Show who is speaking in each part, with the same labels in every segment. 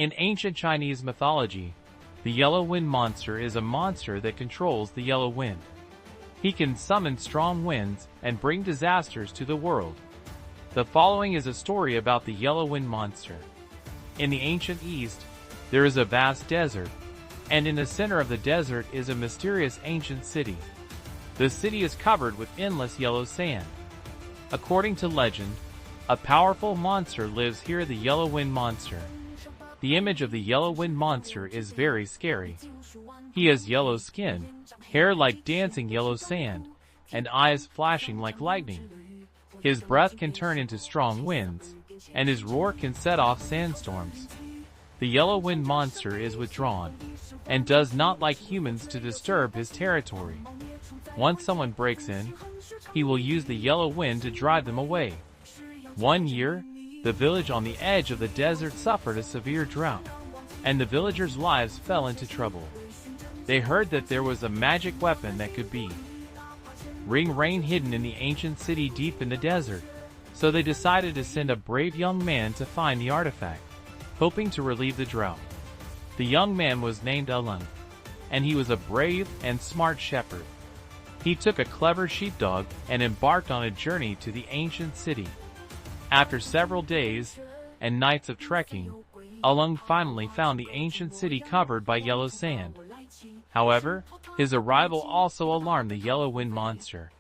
Speaker 1: In ancient Chinese mythology, the yellow wind monster is a monster that controls the yellow wind. He can summon strong winds and bring disasters to the world. The following is a story about the yellow wind monster. In the ancient East, there is a vast desert, and in the center of the desert is a mysterious ancient city. The city is covered with endless yellow sand. According to legend, a powerful monster lives here, the yellow wind monster. The image of the yellow wind monster is very scary. He has yellow skin, hair like dancing yellow sand, and eyes flashing like lightning. His breath can turn into strong winds, and his roar can set off sandstorms. The yellow wind monster is withdrawn, and does not like humans to disturb his territory. Once someone breaks in, he will use the yellow wind to drive them away. One year, the village on the edge of the desert suffered a severe drought, and the villagers' lives fell into trouble. They heard that there was a magic weapon that could bring rain hidden in the ancient city deep in the desert, so they decided to send a brave young man to find the artifact, hoping to relieve the drought. The young man was named Alung, and he was a brave and smart shepherd. He took a clever sheepdog and embarked on a journey to the ancient city. After several days and nights of trekking, Alung finally found the ancient city covered by yellow sand. However, his arrival also alarmed the yellow wind monster.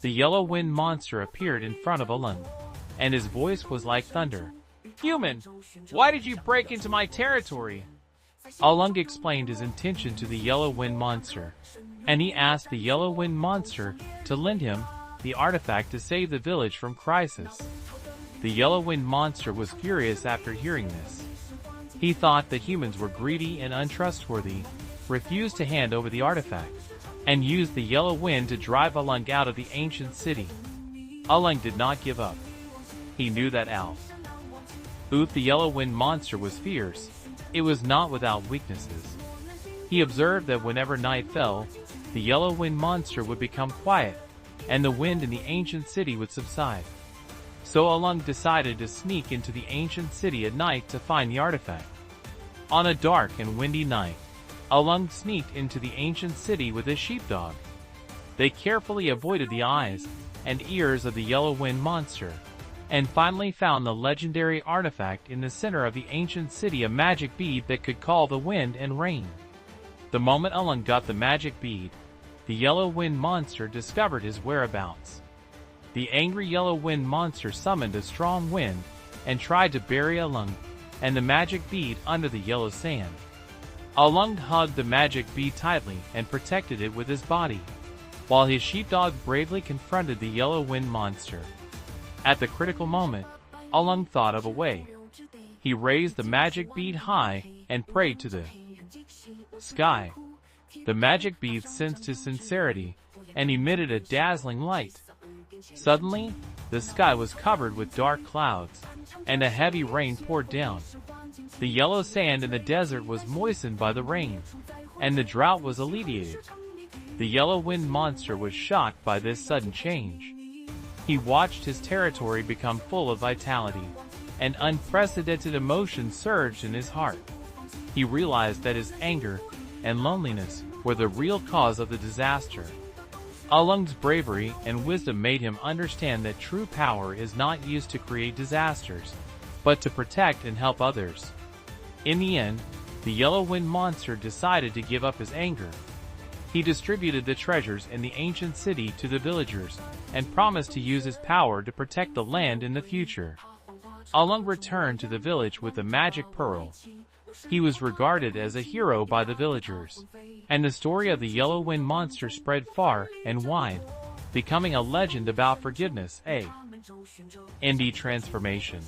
Speaker 1: The yellow wind monster appeared in front of Alung, and his voice was like thunder. "Human, why did you break into my territory?" Alung explained his intention to the yellow wind monster, and he asked the yellow wind monster to lend him the artifact to save the village from crisis. The yellow wind monster was furious after hearing this. He thought that humans were greedy and untrustworthy, refused to hand over the artifact, and used the yellow wind to drive Alung out of the ancient city. Alung did not give up. He knew that the yellow wind monster was fierce, it was not without weaknesses. He observed that whenever night fell, the yellow wind monster would become quiet, and the wind in the ancient city would subside. So Alung decided to sneak into the ancient city at night to find the artifact. On a dark and windy night, Alung sneaked into the ancient city with his sheepdog. They carefully avoided the eyes and ears of the yellow wind monster, and finally found the legendary artifact in the center of the ancient city, a magic bead that could call the wind and rain. The moment Alung got the magic bead, the yellow wind monster discovered his whereabouts. The angry yellow wind monster summoned a strong wind and tried to bury Alung and the magic bead under the yellow sand. Alung hugged the magic bead tightly and protected it with his body, while his sheepdog bravely confronted the yellow wind monster. At the critical moment, Alung thought of a way. He raised the magic bead high and prayed to the sky. The magic bead sensed his sincerity and emitted a dazzling light. Suddenly, the sky was covered with dark clouds, and a heavy rain poured down. The yellow sand in the desert was moistened by the rain, and the drought was alleviated. The yellow wind monster was shocked by this sudden change. He watched his territory become full of vitality, and unprecedented emotion surged in his heart. He realized that his anger and loneliness were the real cause of the disaster. Alung's bravery and wisdom made him understand that true power is not used to create disasters, but to protect and help others. In the end, the yellow wind monster decided to give up his anger. He distributed the treasures in the ancient city to the villagers, and promised to use his power to protect the land in the future. Alung returned to the village with the magic pearl. He was regarded as a hero by the villagers, and the story of the yellow wind monster spread far and wide, becoming a legend about forgiveness, a ND transformation.